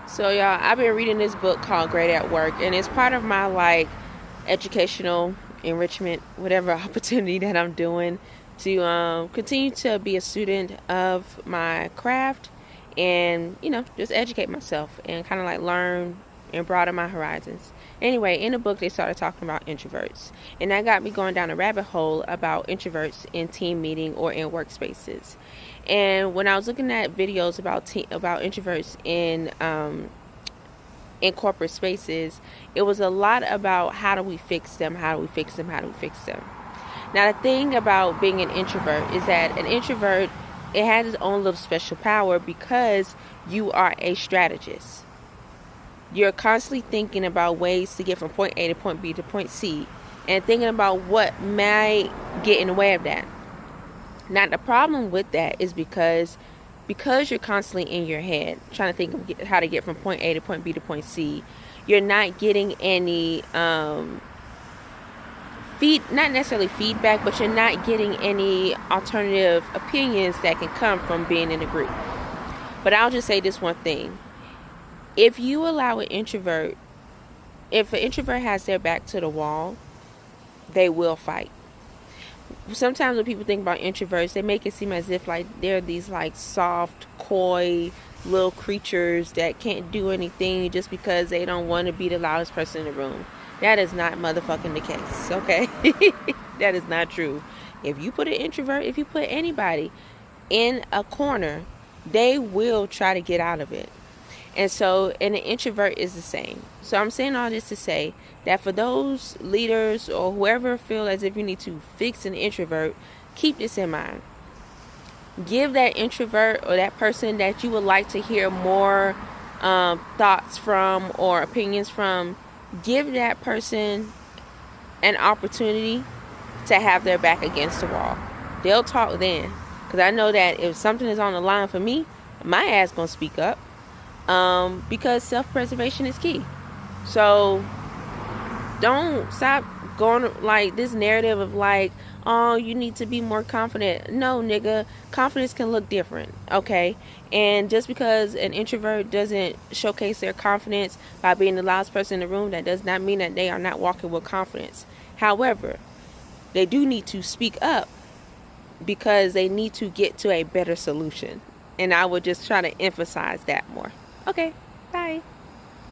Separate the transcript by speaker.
Speaker 1: So y'all, I've been reading this book called Great at Work, and it's part of my like educational enrichment, whatever opportunity that I'm doing to continue to be a student of my craft and just educate myself and kind of like learn and broaden my horizons. Anyway, in the book they started talking about introverts, and that got me going down a rabbit hole about introverts in team meeting or in workspaces. And when I was looking at videos about introverts in corporate spaces, it was a lot about how do we fix them, how do we fix them, how do we fix them. Now the thing about being an introvert is that an introvert, it has its own little special power because you are a strategist. You're constantly thinking about ways to get from point A to point B to point C and thinking about what might get in the way of that. Now the problem with that is because you're constantly in your head trying to think of how to get from point A to point B to point C, you're not getting any not necessarily feedback, but you're not getting any alternative opinions that can come from being in a group. But I'll just say this one thing. If you allow if an introvert has their back to the wall, they will fight. Sometimes when people think about introverts, they make it seem as if like they're these like soft, coy little creatures that can't do anything just because they don't want to be the loudest person in the room. That is not motherfucking the case, okay? That is not true. If you put anybody in a corner, they will try to get out of it. And an introvert is the same. So I'm saying all this to say that for those leaders or whoever feel as if you need to fix an introvert, keep this in mind. Give that introvert or that person that you would like to hear more thoughts from or opinions from, give that person an opportunity to have their back against the wall. They'll talk then. Because I know that if something is on the line for me, my ass gonna speak up. Because self-preservation is key. So don't stop going like this narrative of like, oh, you need to be more confident. No, nigga, confidence can look different, okay? And just because an introvert doesn't showcase their confidence by being the loudest person in the room, that does not mean that they are not walking with confidence. However, they do need to speak up because they need to get to a better solution. And I would just try to emphasize that more. Okay, bye.